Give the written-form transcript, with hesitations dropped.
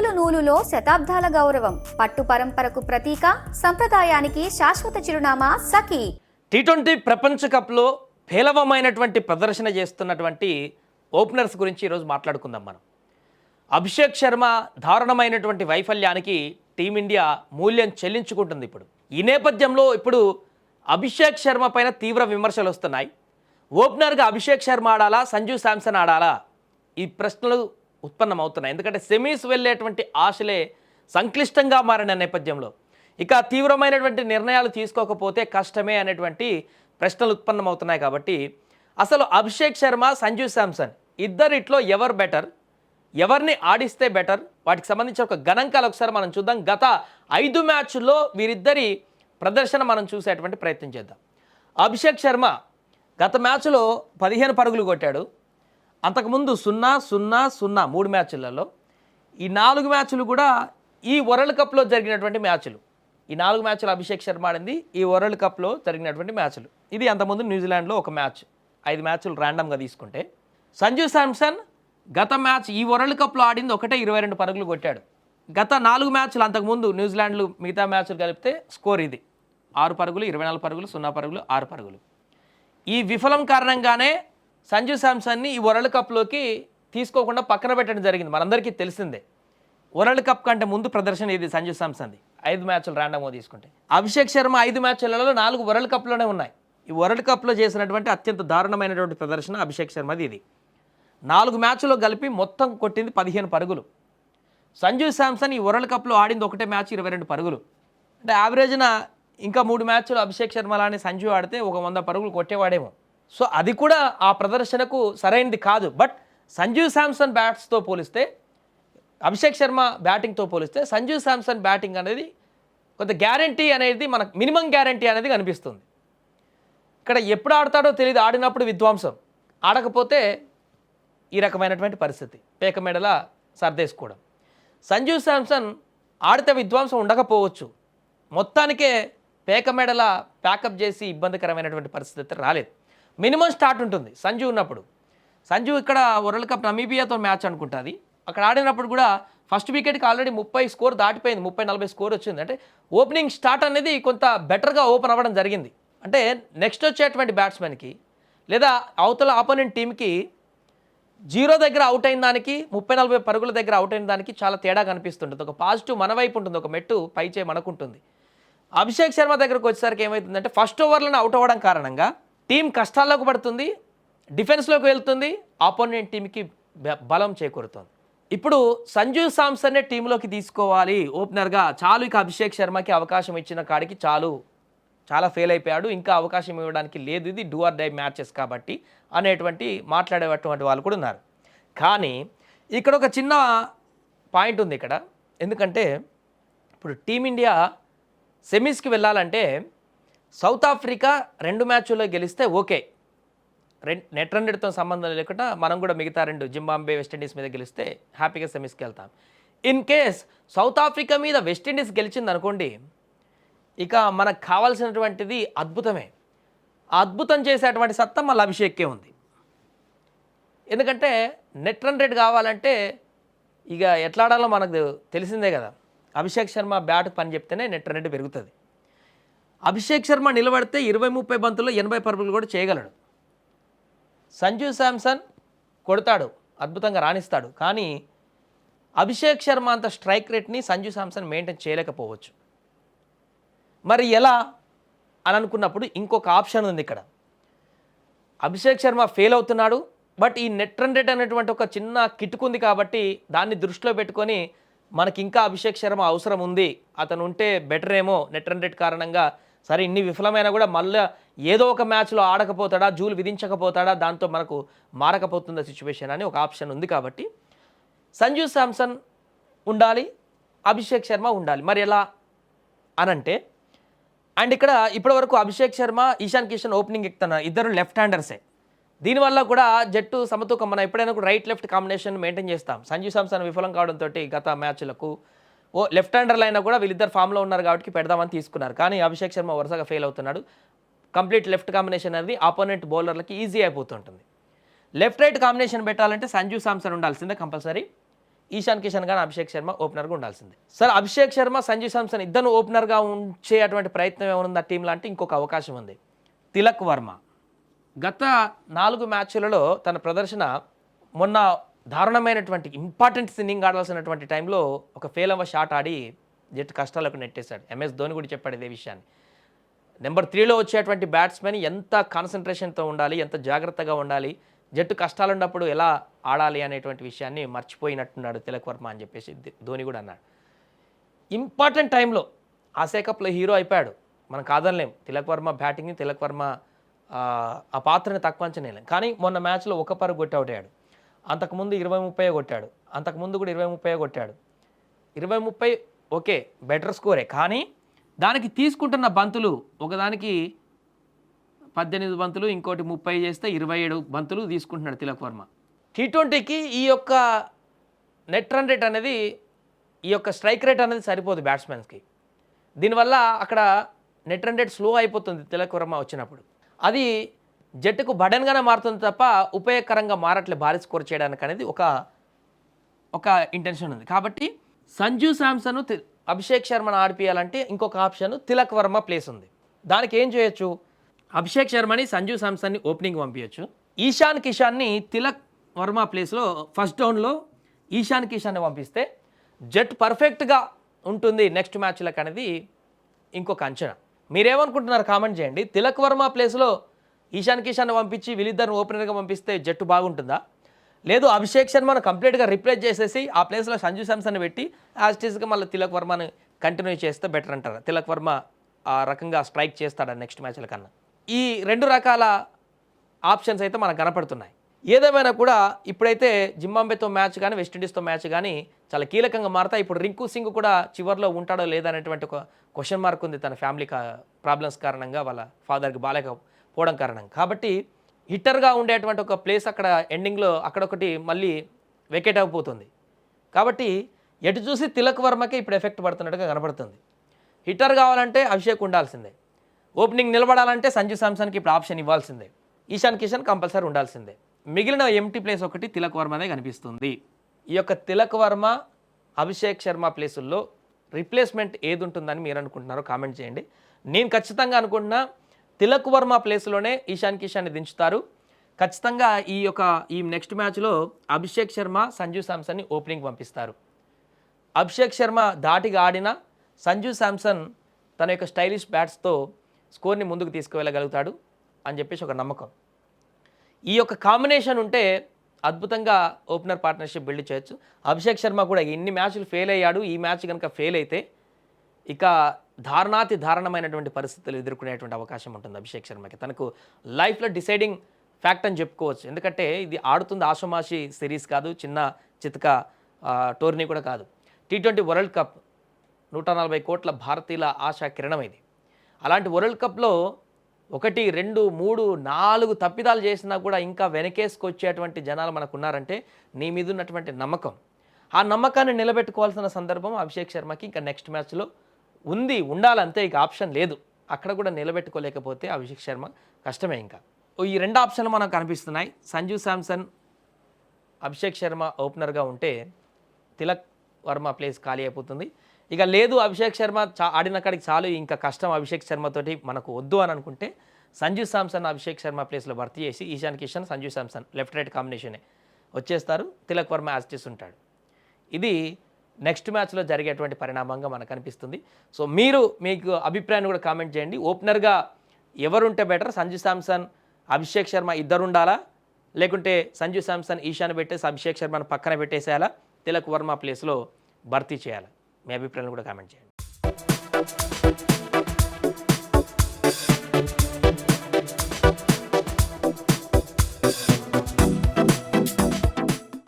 నూలు నూలులో శతాబ్దాల గౌరవం, పట్టు పరంపరకు ప్రతీక, సంప్రదాయానికి శాశ్వత చిరునామా సఖీ. టీ20 ప్రపంచ కప్లో పేలవమైనటువంటి ప్రదర్శన చేస్తున్నటువంటి ఓపెనర్స్ గురించి ఈరోజు మాట్లాడుకుందాం మనం. అభిషేక్ శర్మ దారుణమైనటువంటి వైఫల్యానికి టీమిండియా మూల్యం చెల్లించుకుంటుంది. ఈ నేపథ్యంలో ఇప్పుడు అభిషేక్ శర్మ పైన తీవ్ర విమర్శలు వస్తున్నాయి. ఓపెనర్గా అభిషేక్ శర్మ ఆడాలా, సంజు శాంసన్ ఆడాలా, ఈ ప్రశ్నలు ఉత్పన్నమవుతున్నాయి. ఎందుకంటే సెమీస్ వెళ్ళేటువంటి ఆశలే సంక్లిష్టంగా మారిన నేపథ్యంలో ఇక తీవ్రమైనటువంటి నిర్ణయాలు తీసుకోకపోతే కష్టమే అనేటువంటి ప్రశ్నలు ఉత్పన్నమవుతున్నాయి. కాబట్టి అసలు అభిషేక్ శర్మ, సంజు శాంసన్ ఇద్దరిట్లో ఎవరు బెటర్, ఎవరిని ఆడిస్తే బెటర్, వాటికి సంబంధించిన ఒక గణాంకాలు ఒకసారి మనం చూద్దాం. గత 5 మ్యాచ్ల్లో వీరిద్దరి ప్రదర్శన మనం చూసేటువంటి ప్రయత్నం చేద్దాం. అభిషేక్ శర్మ గత మ్యాచ్లో 15 పరుగులు కొట్టాడు. అంతకుముందు 0-0-0 3 మ్యాచ్లలో. ఈ 4 మ్యాచ్లు కూడా ఈ వరల్డ్ కప్లో జరిగినటువంటి మ్యాచ్లు. ఈ 4 మ్యాచ్లు అభిషేక్ శర్మ ఆడింది ఈ వరల్డ్ కప్లో జరిగినటువంటి మ్యాచ్లు. ఇది అంతకుముందు న్యూజిలాండ్లో ఒక మ్యాచ్. 5 మ్యాచ్లు ర్యాండమ్గా తీసుకుంటే, సంజు శాంసన్ గత మ్యాచ్ ఈ వరల్డ్ కప్లో ఆడింది 22 పరుగులు కొట్టాడు. గత 4 మ్యాచ్లు అంతకుముందు న్యూజిలాండ్లు మిగతా మ్యాచ్లు కలిపితే స్కోర్ ఇది 6 పరుగులు, 24 పరుగులు, 0 పరుగులు, 6 పరుగులు. ఈ విఫలం కారణంగానే సంజు శాంసన్ని ఈ వరల్డ్ కప్లోకి తీసుకోకుండా పక్కన పెట్టడం జరిగింది. మనందరికీ తెలిసిందే. వరల్డ్ కప్ కంటే ముందు ప్రదర్శన ఇది సంజు శాంసన్ది. 5 మ్యాచ్లు ర్యాండమ్గా తీసుకుంటే, అభిషేక్ శర్మ 5 మ్యాచ్లలో 4 వరల్డ్ కప్లోనే ఉన్నాయి. ఈ వరల్డ్ కప్లో చేసినటువంటి అత్యంత దారుణమైనటువంటి ప్రదర్శన అభిషేక్ శర్మది ఇది. 4 మ్యాచ్లో కలిపి మొత్తం కొట్టింది 15 పరుగులు. సంజు శాంసన్ ఈ వరల్డ్ కప్లో ఆడింది ఒకటే మ్యాచ్ 22 పరుగులు. అంటే యావరేజ్న ఇంకా 3 మ్యాచ్లు అభిషేక్ శర్మ లానే సంజు ఆడితే ఒక 100 పరుగులు కొట్టేవాడేమో. సో అది కూడా ఆ ప్రదర్శనకు సరైనది కాదు. బట్ సంజు శాంసన్ బ్యాట్స్తో పోలిస్తే, అభిషేక్ శర్మ బ్యాటింగ్తో పోలిస్తే సంజు శాంసన్ బ్యాటింగ్ అనేది కొంత గ్యారంటీ అనేది, మనకు మినిమం గ్యారంటీ అనేది కనిపిస్తుంది. ఇక్కడ ఎప్పుడు ఆడతాడో తెలియదు. ఆడినప్పుడు విధ్వంసం, ఆడకపోతే ఈ రకమైనటువంటి పరిస్థితి, పేక మెడల సర్దేసుకోవడం. సంజు శాంసన్ ఆడితే విధ్వంసం ఉండకపోవచ్చు, మొత్తానికే పేక మెడల ప్యాకప్ చేసి ఇబ్బందికరమైనటువంటి పరిస్థితి రాలేదు. మినిమం స్టార్ట్ ఉంటుంది సంజు ఉన్నప్పుడు. సంజు ఇక్కడ వరల్డ్ కప్ నమీబియాతో మ్యాచ్ అనుకుంటుంది, అక్కడ ఆడినప్పుడు కూడా ఫస్ట్ వికెట్కి ఆల్రెడీ 30 స్కోర్ దాటిపోయింది, 30-40 స్కోర్ వచ్చింది. అంటే ఓపెనింగ్ స్టార్ట్ అనేది కొంత బెటర్గా ఓపెన్ అవ్వడం జరిగింది. అంటే నెక్స్ట్ వచ్చేటువంటి బ్యాట్స్మెన్కి లేదా అవతల ఆపోనెంట్ టీంకి 0 దగ్గర అవుట్ అయిన దానికి, 30-40 పరుగుల దగ్గర అవుట్ అయిన దానికి చాలా తేడా కనిపిస్తుంటుంది. ఒక పాజిటివ్ మన వైపు ఉంటుంది, ఒక మెట్టు పైచే మనకుంటుంది. అభిషేక్ శర్మ దగ్గరకు వచ్చేసరికి ఏమవుతుందంటే ఫస్ట్ ఓవర్లను అవుట్ అవ్వడం కారణంగా టీం కష్టాల్లోకి పడుతుంది, డిఫెన్స్లోకి వెళ్తుంది, ఆపోనెంట్ టీంకి బలం చేకూరుతుంది. ఇప్పుడు సంజు శాంసన్నే టీంలోకి తీసుకోవాలి ఓపెనర్గా. చాలు ఇక అభిషేక్ శర్మకి అవకాశం ఇచ్చిన కాడికి చాలా ఫెయిల్ అయిపోయాడు, ఇంకా అవకాశం ఇవ్వడానికి లేదు, ఇది డూ ఆర్ డై మ్యాచెస్ కాబట్టి అనేటువంటి మాట్లాడేటువంటి వాళ్ళు కూడా ఉన్నారు. కానీ ఇక్కడ ఒక చిన్న పాయింట్ ఉంది ఇక్కడ. ఎందుకంటే ఇప్పుడు టీమిండియా సెమీస్కి వెళ్ళాలంటే సౌత్ ఆఫ్రికా 2 మ్యాచ్ల్లో గెలిస్తే ఓకే, నెట్ రన్ రేట్తో సంబంధం లేకుండా మనం కూడా మిగతా 2 జింబాబ్వే, వెస్టిండీస్ మీద గెలిస్తే హ్యాపీగా సెమీస్కి వెళ్తాం. ఇన్ కేస్ సౌత్ ఆఫ్రికా మీద వెస్టిండీస్ గెలిచింది అనుకోండి, ఇక మనకు కావాల్సినటువంటిది అద్భుతమే. ఆ అద్భుతం చేసేటువంటి సత్తా మళ్ళీ అభిషేక్కే ఉంది. ఎందుకంటే నెట్ రన్ రేట్ కావాలంటే ఇక ఎట్లా ఆడాలో మనకు తెలిసిందే కదా. అభిషేక్ శర్మ బ్యాట్ పని చెప్తేనే నెట్ రన్ రేట్ పెరుగుతుంది. అభిషేక్ శర్మ నిలబడితే 20-30 బంతుల్లో 80 పరుగులు కూడా చేయగలడు. సంజు శాంసన్ కొడతాడు, అద్భుతంగా రాణిస్తాడు, కానీ అభిషేక్ శర్మ అంత స్ట్రైక్ రేట్ని సంజు శాంసన్ మెయింటైన్ చేయలేకపోవచ్చు. మరి ఎలా అని అనుకున్నప్పుడు ఇంకొక ఆప్షన్ ఉంది ఇక్కడ. అభిషేక్ శర్మ ఫెయిల్ అవుతున్నాడు, బట్ ఈ నెట్ రన్ రేట్ అనేటువంటి ఒక చిన్న కిటుకుంది కాబట్టి దాన్ని దృష్టిలో పెట్టుకొని మనకి ఇంకా అభిషేక్ శర్మ అవసరం ఉంది, అతను ఉంటే బెటర్ ఏమో, నెట్ రన్ రేట్ కారణంగా సరే ఇన్ని విఫలమైనా కూడా మళ్ళీ ఏదో ఒక మ్యాచ్లో ఆడకపోతాడా, జూలు విధించకపోతాడా, దాంతో మనకు మారకపోతుందా సిచ్యువేషన్ అని ఒక ఆప్షన్ ఉంది. కాబట్టి సంజు శాంసన్ ఉండాలి, అభిషేక్ శర్మ ఉండాలి. మరి ఎలా అనంటే, అండ్ ఇక్కడ ఇప్పటివరకు అభిషేక్ శర్మ, ఈశాన్ కిషన్ ఓపెనింగ్ ఎక్కుతున్నారు, ఇద్దరు లెఫ్ట్ హ్యాండర్సే. దీనివల్ల కూడా జట్టు సమతూకం. మనం ఎప్పుడైనా కూడా రైట్ లెఫ్ట్ కాంబినేషన్ మెయింటైన్ చేస్తాం. సంజు శాంసన్ విఫలం కావడంతో గత మ్యాచ్లకు లెఫ్ట్ హ్యాండర్లు అయినా కూడా వీళ్ళిద్దరు ఫామ్లో ఉన్నారు కాబట్టి పెడదామని తీసుకున్నారు. కానీ అభిషేక్ శర్మ వరుసగా ఫెయిల్ అవుతున్నాడు. కంప్లీట్ లెఫ్ట్ కాంబినేషన్ అనేది ఆపోనెంట్ బౌలర్లకి ఈజీ అయిపోతుంటుంది. లెఫ్ట్ రైట్ కాంబినేషన్ పెట్టాలంటే సంజు శాంసన్ ఉండాల్సిందే కంపల్సరీ. ఈశాన్ కిషన్ కానీ అభిషేక్ శర్మ ఓపెనర్గా ఉండాల్సిందే. సార్ అభిషేక్ శర్మ సంజు శాంసన్ ఇద్దరు ఓపెనర్గా ఉంచే అటువంటి ప్రయత్నం ఏమైనా టీంలో అంటే ఇంకొక అవకాశం ఉంది. తిలక్ వర్మ గత 4 మ్యాచ్లలో తన ప్రదర్శన మొన్న దారుణమైనటువంటి ఇంపార్టెంట్ ఇన్నింగ్ ఆడాల్సినటువంటి టైంలో ఒక ఫెయిల్ అవ్వ షాట్ ఆడి జట్టు కష్టాలకు నెట్టేశాడు. ఎంఎస్ ధోని కూడా చెప్పాడు ఇదే విషయాన్ని. నెంబర్ 3లో వచ్చేటువంటి బ్యాట్స్మెన్ ఎంత కాన్సన్ట్రేషన్తో ఉండాలి, ఎంత జాగ్రత్తగా ఉండాలి, జట్టు కష్టాలు ఉన్నప్పుడు ఎలా ఆడాలి అనేటువంటి విషయాన్ని మర్చిపోయినట్టున్నాడు తిలక్ వర్మ అని చెప్పేసి ధోని కూడా అన్నాడు. ఇంపార్టెంట్ టైంలో ఆసియా కప్లో హీరో అయిపోయాడు, మనం కాదనలేం. తిలక్ వర్మ బ్యాటింగ్ని, తిలక్ వర్మ ఆ పాత్రని తక్కువ అంచనేలేం. కానీ మొన్న మ్యాచ్లో ఒక పరుగు కొట్టి అవుట్ అయ్యాడు. అంతకుముందు 20-30 కొట్టాడు, అంతకుముందు కూడా 20-30 కొట్టాడు. 20-30 ఓకే బెటర్ స్కోరే, కానీ దానికి తీసుకుంటున్న బంతులు ఒకదానికి 18 బంతులు, ఇంకోటి 30 చేస్తే 27 బంతులు తీసుకుంటున్నాడు తిలక్ వర్మ. T20కి ఈ యొక్క నెట్ రన్ రేట్ అనేది, ఈ యొక్క స్ట్రైక్ రేట్ అనేది సరిపోదు బ్యాట్స్మెన్స్కి. దీనివల్ల అక్కడ నెట్ రన్ రేట్ స్లో అయిపోతుంది తిలక్ వర్మ వచ్చినప్పుడు. అది జట్టుకు బడన్గానే మారుతుంది తప్ప ఉపయోగకరంగా మారట్లే భారీ స్కోర్ చేయడానికి అనేది ఒక ఇంటెన్షన్ ఉంది. కాబట్టి సంజు శాంసన్ అభిషేక్ శర్మను ఆడిపియాలంటే ఇంకొక ఆప్షన్ తిలక్ వర్మ ప్లేస్ ఉంది. దానికి ఏం చేయొచ్చు, అభిషేక్ శర్మని సంజు శాంసన్ని ఓపెనింగ్ పంపించచ్చు. ఈశాన్ కిషాన్ని తిలక్ వర్మ ప్లేస్లో ఫస్ట్ డౌన్లో ఈశాన్ కిషాన్ని పంపిస్తే జట్ పర్ఫెక్ట్గా ఉంటుంది నెక్స్ట్ మ్యాచ్లకు అనేది ఇంకొక అంచనా. మీరేమనుకుంటున్నారు కామెంట్ చేయండి. తిలక్ వర్మ ప్లేస్లో ఈశాన్ కిషాన్ని పంపించి వీళ్ళిద్దరిని ఓపెనర్గా పంపిస్తే జట్టు బాగుంటుందా, లేదు అభిషేక్ శర్మను కంప్లీట్గా రిప్లేస్ చేసేసి ఆ ప్లేస్లో సంజు శాంసన్ పెట్టి యాస్టీస్గా మళ్ళీ తిలక్ వర్మను కంటిన్యూ చేస్తే బెటర్ అంటారా? తిలక్ వర్మ ఆ రకంగా స్ట్రైక్ చేస్తాడా నెక్స్ట్ మ్యాచ్ల కన్నా? ఈ 2 రకాల ఆప్షన్స్ అయితే మనకు కనపడుతున్నాయి. ఏదేమైనా కూడా ఇప్పుడైతే జింబాబ్వేతో మ్యాచ్ కానీ వెస్టిండీస్తో మ్యాచ్ కానీ చాలా కీలకంగా మారుతాయి. ఇప్పుడు రింకు సింగ్ కూడా చివరిలో ఉంటాడో లేదనేటువంటి ఒక క్వశ్చన్ మార్క్ ఉంది తన ఫ్యామిలీ ప్రాబ్లమ్స్ కారణంగా, వాళ్ళ ఫాదర్కి బాలేకపోవడం కారణంగా. కాబట్టి హిట్టర్గా ఉండేటువంటి ఒక ప్లేస్ అక్కడ ఎండింగ్లో అక్కడొకటి మళ్ళీ వెకేట్ అయిపోతుంది. కాబట్టి ఎటు చూసి తిలక్ వర్మకి ఇప్పుడు ఎఫెక్ట్ పడుతున్నట్టుగా కనబడుతుంది. హిట్టర్ కావాలంటే అభిషేక్ ఉండాల్సిందే, ఓపెనింగ్ నిలబడాలంటే సంజు శాంసన్కి ఇప్పుడు ఆప్షన్ ఇవ్వాల్సిందే, ఈశాన్ కిషన్ కంపల్సరీ ఉండాల్సిందే. మిగిలిన ఎంటీ ప్లేస్ ఒకటి తిలక్ వర్మనే కనిపిస్తుంది. ఈ యొక్క తిలక్ వర్మ అభిషేక్ శర్మ ప్లేసుల్లో రిప్లేస్మెంట్ ఏది ఉంటుందని మీరు అనుకుంటున్నారో కామెంట్ చేయండి. నేను ఖచ్చితంగా అనుకుంటున్నా తిలక్ వర్మ ప్లేస్లోనే ఈశాన్ కిషాన్ని దించుతారు. ఖచ్చితంగా ఈ నెక్స్ట్ మ్యాచ్లో అభిషేక్ శర్మ సంజు శాంసన్ని ఓపెనింగ్ పంపిస్తారు. అభిషేక్ శర్మ ధాటిగా ఆడినా సంజు శాంసన్ తన యొక్క స్టైలిష్ బ్యాట్స్తో స్కోర్ని ముందుకు తీసుకువెళ్ళగలుగుతాడు అని చెప్పేసి ఒక నమ్మకం. ఈ యొక్క కాంబినేషన్ ఉంటే అద్భుతంగా ఓపెనర్ పార్ట్నర్షిప్ బిల్డ్ చేయొచ్చు. అభిషేక్ శర్మ కూడా ఇన్ని మ్యాచ్లు ఫెయిల్ అయ్యాడు, ఈ మ్యాచ్ కనుక ఫెయిల్ అయితే ఇక దారుణమైనటువంటి పరిస్థితులు ఎదుర్కొనేటువంటి అవకాశం ఉంటుంది అభిషేక్ శర్మకి. తనకు లైఫ్లో డిసైడింగ్ ఫ్యాక్ట్ అని చెప్పుకోవచ్చు. ఎందుకంటే ఇది ఆడుతుంది ఆషమాషి సిరీస్ కాదు, చిన్న చితక టోర్నీ కూడా కాదు. T20 వరల్డ్ కప్ 140 కోట్ల భారతీయుల ఆశా కిరణం ఇది. అలాంటి వరల్డ్ కప్లో 1, 2, 3, 4 తప్పిదాలు చేసినా కూడా ఇంకా వెనకేసుకొచ్చేటువంటి జనాలు మనకు ఉన్నారంటే నీ మీద ఉన్నటువంటి నమ్మకం. ఆ నమ్మకాన్ని నిలబెట్టుకోవాల్సిన సందర్భం అభిషేక్ శర్మకి ఇంకా నెక్స్ట్ మ్యాచ్లో ఉండాలంతే, ఇక ఆప్షన్ లేదు. అక్కడ కూడా నిలబెట్టుకోలేకపోతే అభిషేక్ శర్మ కష్టమే. ఇంకా ఈ 2 ఆప్షన్లు మనకు కనిపిస్తున్నాయి. సంజు శాంసన్, అభిషేక్ శర్మ ఓపెనర్గా ఉంటే తిలక్ వర్మ ప్లేస్ ఖాళీ అయిపోతుంది. ఇక లేదు అభిషేక్ శర్మ ఆడిన కాడికి చాలు, ఇంకా కష్టం అభిషేక్ శర్మతోటి మనకు వద్దు అని అనుకుంటే సంజు శాంసన్ అభిషేక్ శర్మ ప్లేస్లో భర్తీ చేసి ఈశాన్ కిషన్ సంజు శాంసన్ లెఫ్ట్ రైట్ కాంబినేషనే వచ్చేస్తారు. తిలక్ వర్మ యాస్టీస్ ఉంటాడు. ఇది నెక్స్ట్ మ్యాచ్లో జరిగేటువంటి పరిణామంగా మనకు కనిపిస్తుంది. సో మీకు అభిప్రాయాన్ని కూడా కామెంట్ చేయండి. ఓపెనర్గా ఎవరుంటే బెటర్, సంజు శాంసన్ అభిషేక్ శర్మ ఇద్దరు ఉండాలా, లేకుంటే సంజు శాంసన్ ఈశాన్ పెట్టేసి అభిషేక్ శర్మను పక్కన పెట్టేసేయాలా, తిలక్ వర్మ ప్లేస్లో భర్తీ చేయాలా? మీ అభిప్రాయాన్ని కూడా కామెంట్ చేయండి.